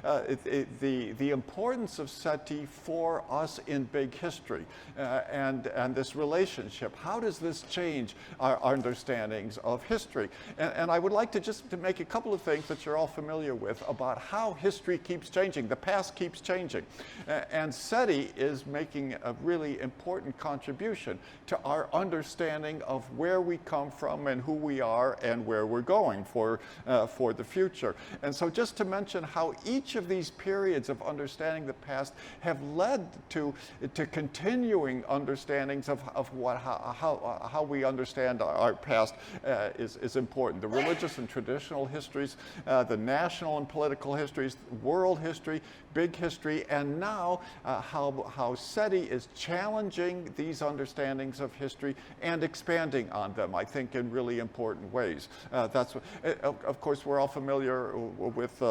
the importance of SETI for us in big history and this relationship. How does this change our understandings of history? And I would like to make a couple of things that you're all familiar with about how history keeps changing. The past keeps changing. And SETI is making a really important contribution to our understanding of where we come from and who we are and where we're going for the future. And so just to mention how each of these periods of understanding the past have led to continuing understandings of how we understand our past is important. The religious and traditional histories, the national and political histories, world history, big history, and now how SETI is challenging these understandings of history and expanding on them, I think, in really important ways. That's what, of course, we're all familiar with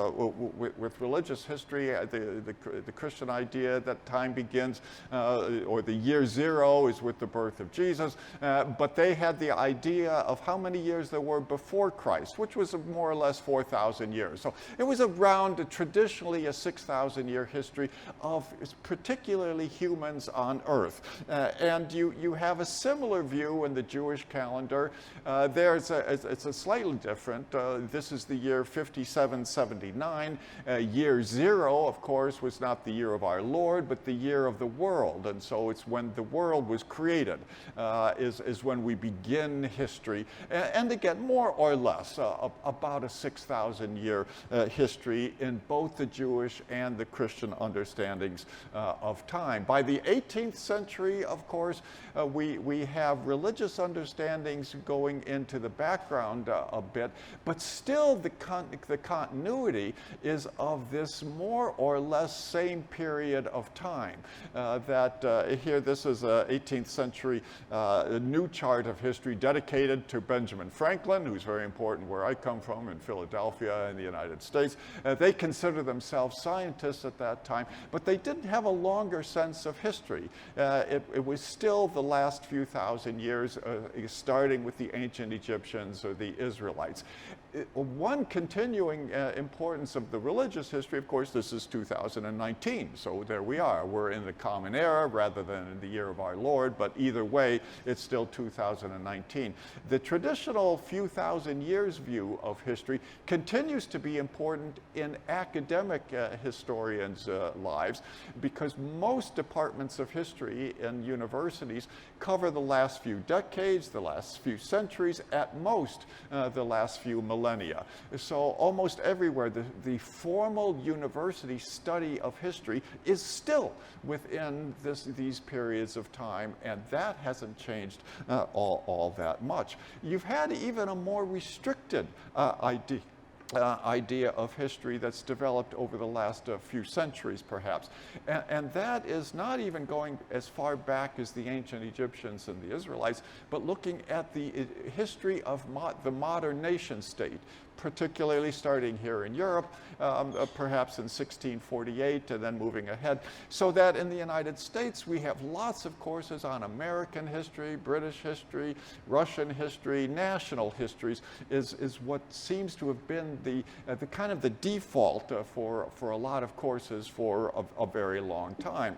religious history, the Christian idea that time begins, or the year zero is with the birth of Jesus, but they had the idea of how many years there were before Christ, which was more or less 4,000 years. So it was around traditionally a 6,000 year history of particularly humans on Earth. And you have a similar view in the Jewish calendar. It's a slightly different. This is the year 5779. Year zero, of course, was not the year of our Lord, but the year of the world. And so it's when the world was created, is when we begin history. And again, more or less, about a 6,000 year history in both the Jewish and the Christian understandings of time. By the 18th century, of course, we have religious understandings going into the background a bit, but still the continuity is of this more or less same period of time. Here, this is an 18th century new chart of history dedicated to Benjamin Franklin, who's very important where I come from in Philadelphia in the United States. They consider themselves scientists at that time, but they didn't have a longer sense of history. It was still the last few thousand years, starting with the ancient Egyptians or the Israelites. One continuing importance of the religious history, of course, this is 2019, so there we are. We're in the Common Era rather than in the year of our Lord, but either way, it's still 2019. The traditional few thousand years view of history continues to be important in academic historians' lives, because most departments of history in universities cover the last few decades, the last few centuries, at most the last few millennia. So almost everywhere, the formal university study of history is still within these periods of time, and that hasn't changed all that much. You've had even a more restricted idea of history that's developed over the last few centuries, perhaps. And that is not even going as far back as the ancient Egyptians and the Israelites, but looking at the history of the modern nation state, particularly starting here in Europe, perhaps in 1648, and then moving ahead. So that in the United States, we have lots of courses on American history, British history, Russian history, national histories, is what seems to have been the kind of the default for a lot of courses for a very long time.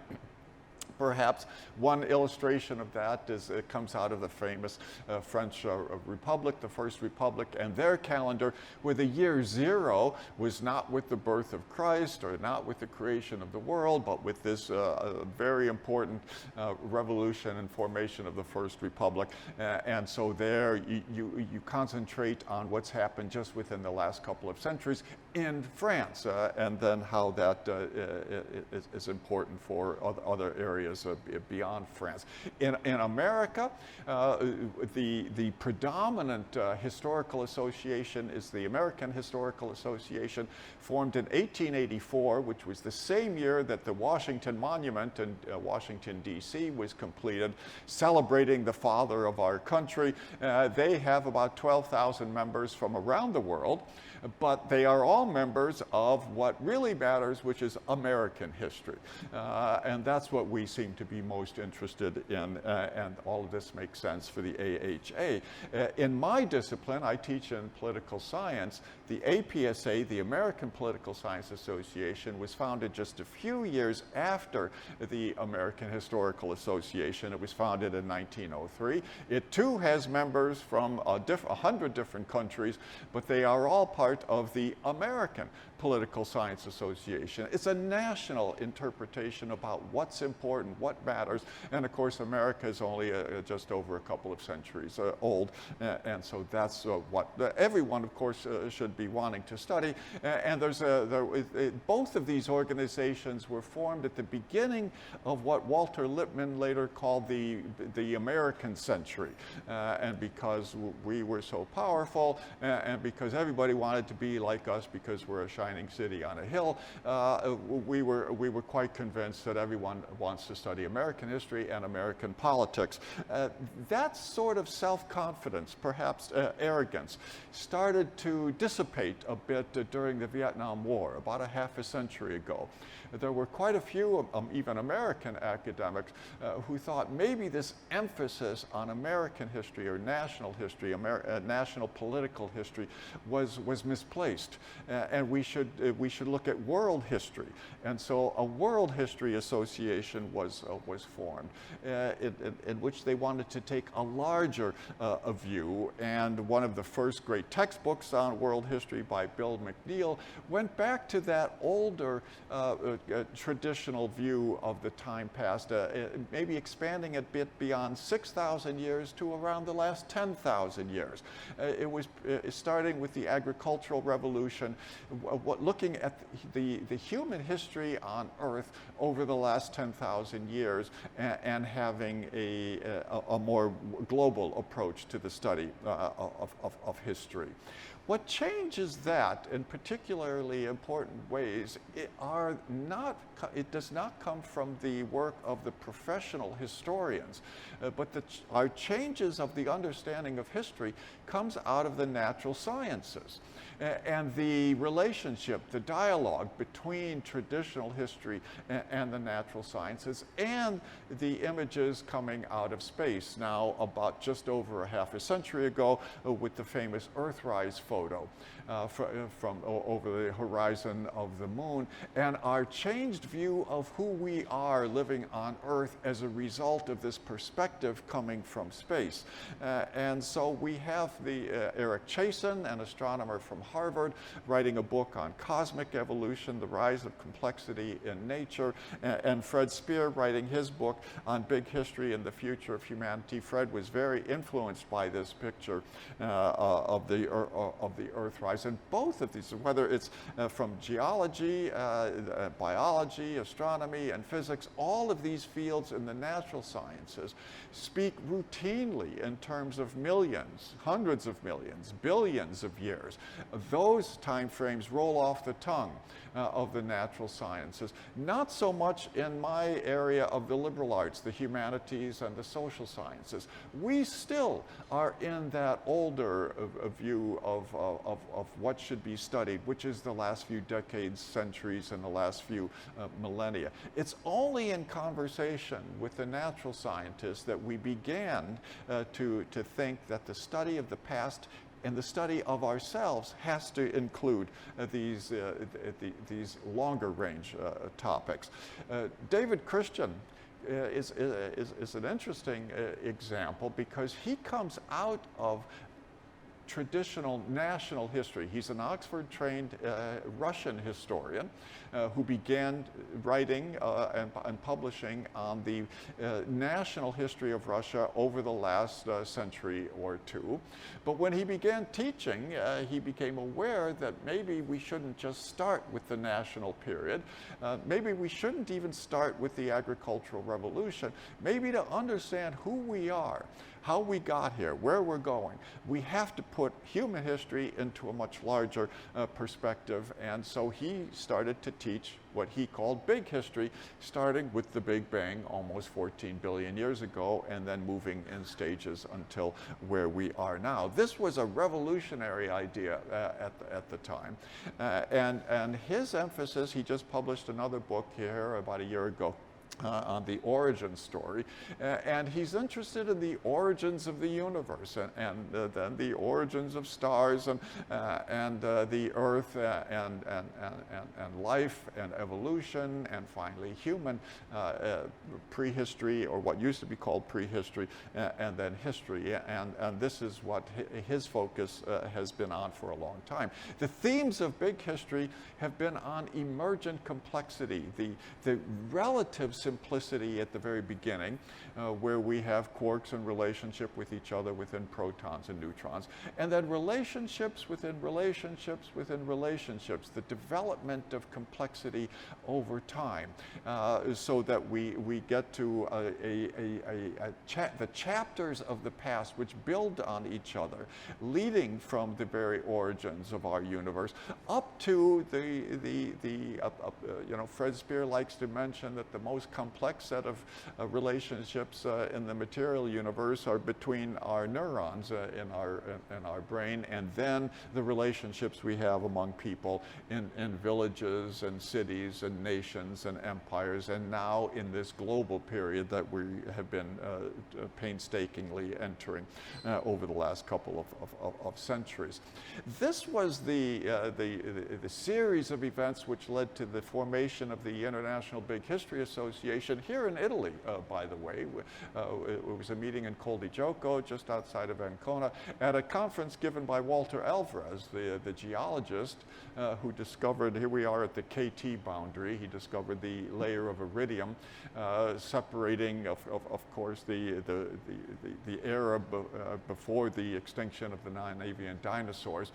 Perhaps one illustration of that is it comes out of the famous French Republic, the First Republic, and their calendar, where the year zero was not with the birth of Christ or not with the creation of the world, but with this very important revolution and formation of the First Republic. And so there you concentrate on what's happened just within the last couple of centuries in France, and then how that is important for other areas beyond France. In America, the predominant historical association is the American Historical Association, formed in 1884, which was the same year that the Washington Monument in Washington, D.C. was completed, celebrating the father of our country. They have about 12,000 members from around the world. but they are all members of what really matters, which is American history. And that's what we seem to be most interested in, and all of this makes sense for the AHA. In my discipline, I teach in political science. The APSA, the American Political Science Association, was founded just a few years after the American Historical Association. It was founded in 1903. It too has members from 100 different countries, but they are all part of the American Political Science Association. It's a national interpretation about what's important, what matters, and of course America is only just over a couple of centuries old, and so that's what everyone, of course, should be wanting to study. And both of these organizations were formed at the beginning of what Walter Lippmann later called the American century, and because we were so powerful, and because everybody wanted to be like us because we're a shining city on a hill, we were quite convinced that everyone wants to study American history and American politics. That sort of self-confidence, perhaps arrogance, started to dissipate a bit during the Vietnam War, about a half a century ago. There were quite a few, even American academics, who thought maybe this emphasis on American history or national history, national political history, was misplaced, and we should look at world history. And so a World History Association was formed, in which they wanted to take a larger view. And one of the first great textbooks on world history by Bill McNeill went back to that older traditional view of the time past, maybe expanding a bit beyond 6,000 years to around the last 10,000 years. It was starting with the agricultural revolution, looking at the human history on Earth over the last 10,000 years, and having a more global approach to the study of history. What changes that in particularly important ways it does not come from the work of the professional historians, but our changes of the understanding of history comes out of the natural sciences. And the relationship, the dialogue between traditional history and the natural sciences, and the images coming out of space now about just over a half a century ago with the famous Earthrise photo from over the horizon of the moon, and our changed view of who we are living on Earth as a result of this perspective coming from space. And so we have Eric Chasen, an astronomer from Harvard, writing a book on cosmic evolution, the rise of complexity in nature, and Fred Speer writing his book on big history and the future of humanity. Fred was very influenced by this picture of the Earthrise, and both of these, whether it's from geology, biology, astronomy, and physics, all of these fields in the natural sciences speak routinely in terms of millions, hundreds of millions, billions of years. Those time frames roll off the tongue of the natural sciences. Not so much in my area of the liberal arts, the humanities, and the social sciences. We still are in that older view of what should be studied, which is the last few decades, centuries, and the last few millennia. It's only in conversation with the natural scientists that we began to think that the study of the past and the study of ourselves has to include these longer range topics. David Christian is an interesting example because he comes out of traditional national history. He's an Oxford-trained Russian historian who began writing and publishing on the national history of Russia over the last century or two. But when he began teaching, he became aware that maybe we shouldn't just start with the national period. Maybe we shouldn't even start with the agricultural revolution. Maybe to understand who we are, how we got here, where we're going, we have to put human history into a much larger perspective. And so he started to teach what he called big history, starting with the Big Bang almost 14 billion years ago, and then moving in stages until where we are now. This was a revolutionary idea at the time. And his emphasis, he just published another book here about a year ago, on the origin story, and he's interested in the origins of the universe, and then the origins of stars, and the earth, and life, and evolution, and finally human prehistory, or what used to be called prehistory, and then history, and this is what his focus has been on for a long time. The themes of big history have been on emergent complexity, the relative simplicity at the very beginning, where we have quarks in relationship with each other within protons and neutrons, and then relationships within relationships within relationships, the development of complexity over time, so that we get to the chapters of the past which build on each other, leading from the very origins of our universe up to Fred Spear likes to mention that the most complex set of relationships in the material universe are between our neurons in our brain, and then the relationships we have among people in villages and cities and nations and empires, and now in this global period that we have been painstakingly entering over the last couple of centuries. This was the series of events which led to the formation of the International Big History Association here in Italy, by the way. It was a meeting in Col di Gioco, just outside of Ancona, at a conference given by Walter Alvarez, the geologist who discovered, here we are at the KT boundary, he discovered the layer of iridium separating, of course, the era before the extinction of the non-avian dinosaurs.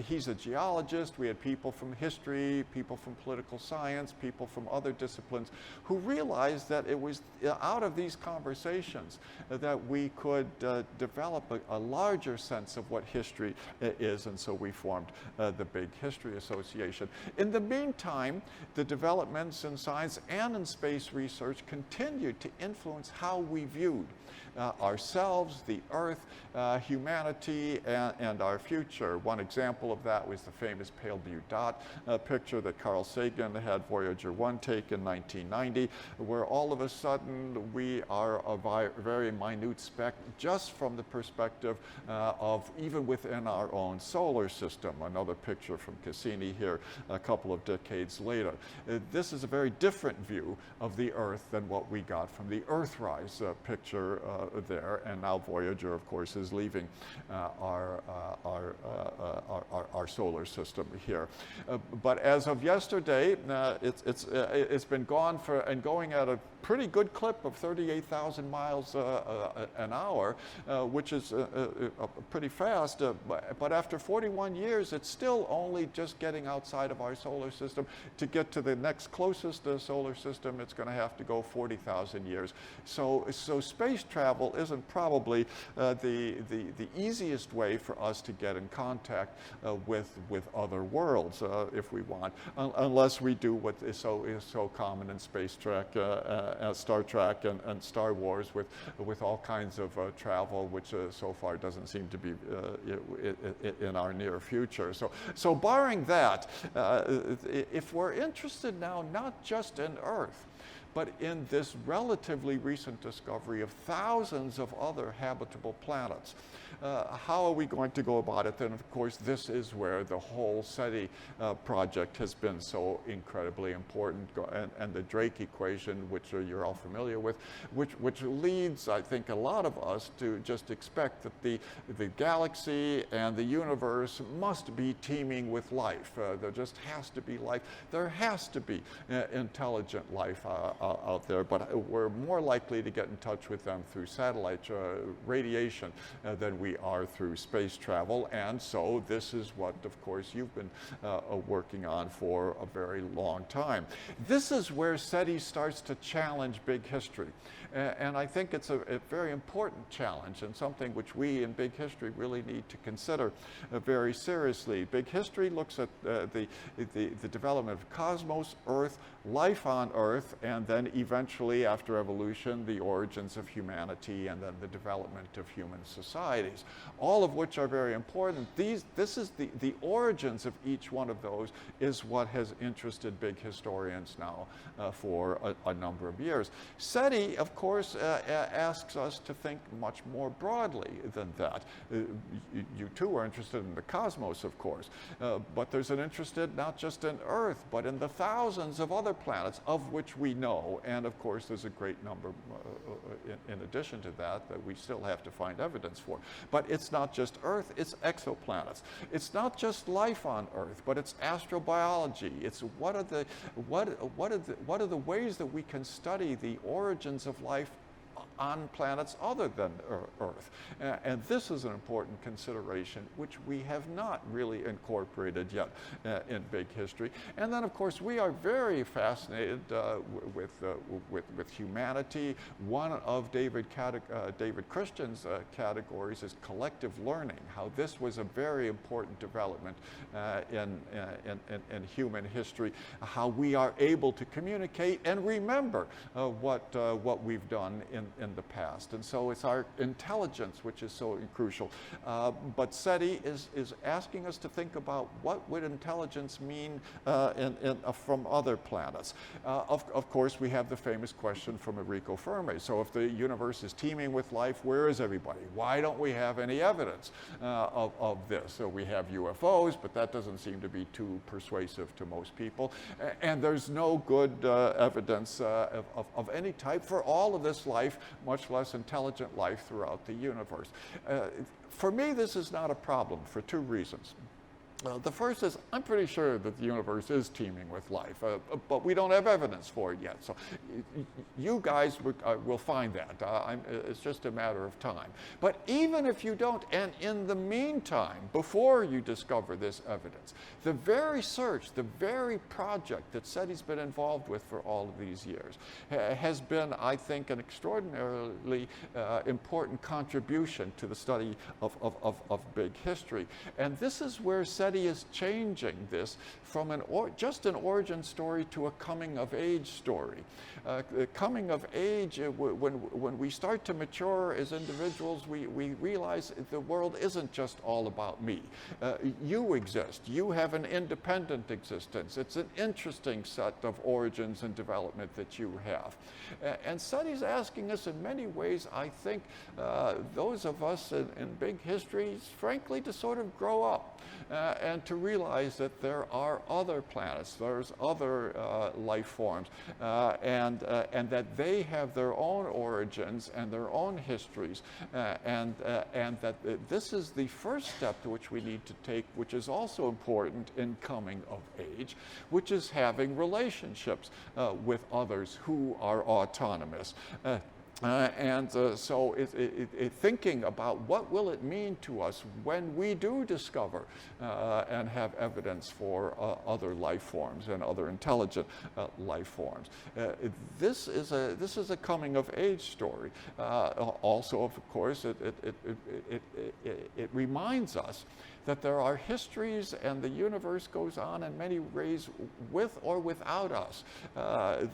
He's a geologist. We had people from history, people from political science, people from other disciplines who realized that it was out of these conversations that we could develop a larger sense of what history is, and so we formed the Big History Association. In the meantime, the developments in science and in space research continued to influence how we viewed ourselves, the Earth, humanity, and our future. One example of that was the famous pale blue dot picture that Carl Sagan had Voyager 1 take in 1990, where all of a sudden we are a very minute speck just from the perspective of even within our own solar system. Another picture from Cassini here a couple of decades later. This is a very different view of the Earth than what we got from the Earthrise picture there, and now Voyager, of course, is leaving our solar system here. But as of yesterday, it's been gone and going at a pretty good clip of 38,000 miles an hour, which is pretty fast. But after 41 years, it's still only just getting outside of our solar system. To get to the next closest solar system, it's going to have to go 40,000 years. So space travel isn't probably the easiest way for us to get in contact with other worlds, if we want, unless we do what is so common in space Trek, Star Trek, and Star Wars, with all kinds of travel, which so far doesn't seem to be in our near future. So barring that, if we're interested now not just in Earth, but in this relatively recent discovery of thousands of other habitable planets, how are we going to go about it? Then, of course, this is where the whole SETI project has been so incredibly important, and the Drake equation, which you're all familiar with, which leads, I think, a lot of us to just expect that the galaxy and the universe must be teeming with life. There just has to be life. There has to be intelligent life out there, but we're more likely to get in touch with them through satellite radiation than we are through space travel. And so this is what, of course, you've been working on for a very long time. This is where SETI starts to challenge big history. And I think it's a very important challenge and something which we in big history really need to consider very seriously. Big history looks at the development of cosmos, Earth, life on Earth, and then eventually after evolution, the origins of humanity and then the development of human societies, all of which are very important. This is the origins of each one of those is what has interested big historians now for a number of years. SETI, of course, asks us to think much more broadly than that. You too are interested in the cosmos, of course, but there's an interest not just in Earth, but in the thousands of other planets of which we know. And of course, there's a great number in addition to that we still have to find evidence for. But it's not just Earth, it's exoplanets. It's not just life on Earth, but it's astrobiology. It's what are the ways that we can study the origins of life on planets other than Earth. And this is an important consideration which we have not really incorporated yet in big history. And then, of course, we are very fascinated with humanity. One of David Christian's categories is collective learning, how this was a very important development in human history, how we are able to communicate and remember what we've done in the past. And so it's our intelligence which is so crucial. But SETI is asking us to think about what would intelligence mean from other planets. Of course, we have the famous question from Enrico Fermi. So if the universe is teeming with life, where is everybody? Why don't we have any evidence of this? So we have UFOs, but that doesn't seem to be too persuasive to most people. And there's no good evidence of any type for all of this life, much less intelligent life throughout the universe. For me, this is not a problem for two reasons. The first is I'm pretty sure that the universe is teeming with life, but we don't have evidence for it yet. So you guys will find that. It's just a matter of time. But even if you don't, and in the meantime, before you discover this evidence, the very search, the very project that SETI's been involved with for all of these years has been, I think, an extraordinarily important contribution to the study of big history. And this is where SETI is changing this from just an origin story to a coming of age story. Coming of age, when we start to mature as individuals, we realize the world isn't just all about me. You exist. You have an independent existence. It's an interesting set of origins and development that you have. And SETI's asking us in many ways, I think, those of us in big histories, frankly, to sort of grow up and to realize that there are other planets, there's other life forms, and that they have their own origins and their own histories, and that this is the first step to which we need to take, which is also important in coming of age, which is having relationships with others who are autonomous. So thinking about what will it mean to us when we do discover and have evidence for other life forms and other intelligent life forms. This is a coming of age story. Also, of course, it reminds us that there are histories and the universe goes on in many ways with or without us.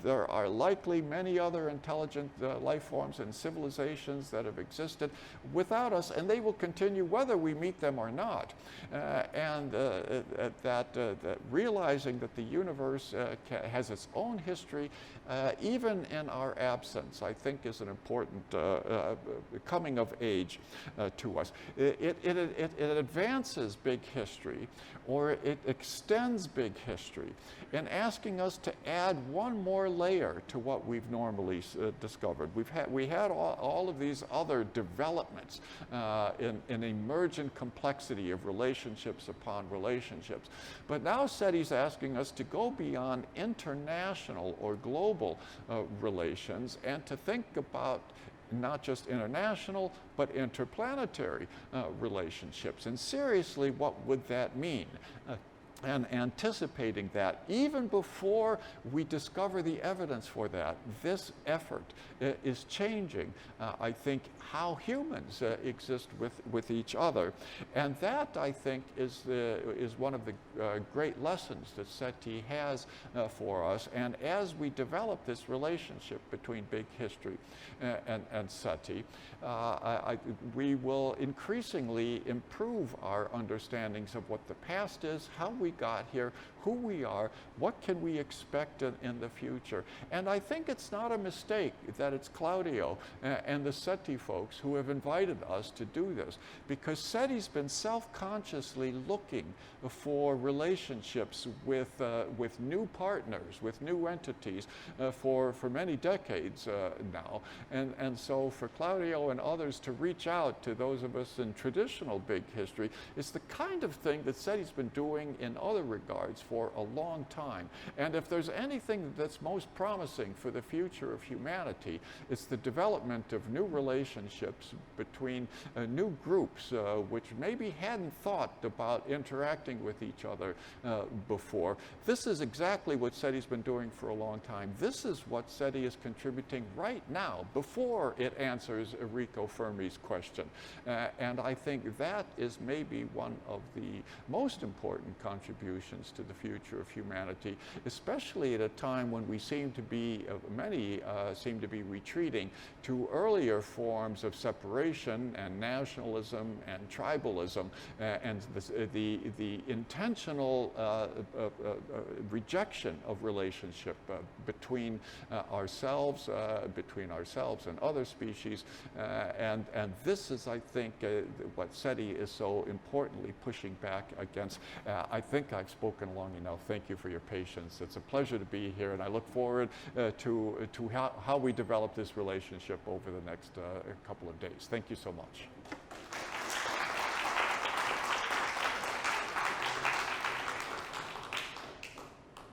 There are likely many other intelligent life forms and civilizations that have existed without us, and they will continue whether we meet them or not. That realizing that the universe has its own history, even in our absence, I think is an important coming of age to us. It advances reverses big history, or it extends big history in asking us to add one more layer to what we've normally discovered. We had all of these other developments in emergent complexity of relationships upon relationships. But now SETI's asking us to go beyond international or global relations and to think about not just international, but interplanetary relationships. And seriously, what would that mean? And anticipating that, even before we discover the evidence for that, this effort is changing, I think, how humans exist with each other. And that, I think, is one of the great lessons that SETI has for us. And as we develop this relationship between big history and SETI, we will increasingly improve our understandings of what the past is, how we got here, who we are, what can we expect in the future. And I think it's not a mistake that it's Claudio and the SETI folks who have invited us to do this, because SETI's been self-consciously looking for relationships with new partners, with new entities for many decades now. And so for Claudio and others to reach out to those of us in traditional big history is the kind of thing that SETI's been doing in other regards for a long time. And if there's anything that's most promising for the future of humanity, it's the development of new relationships between new groups which maybe hadn't thought about interacting with each other before. This is exactly what SETI's been doing for a long time. This is what SETI is contributing right now before it answers Enrico Fermi's question. And I think that is maybe one of the most important contributions to the future of humanity, especially at a time when we seem to be, many seem to be retreating to earlier forms of separation and nationalism and tribalism and the intentional rejection of relationship between ourselves and other species. And this is, I think, what SETI is so importantly pushing back against. I think I've spoken long enough. Thank you for your patience. It's a pleasure to be here, and I look forward to how we develop this relationship over the next couple of days. Thank you so much.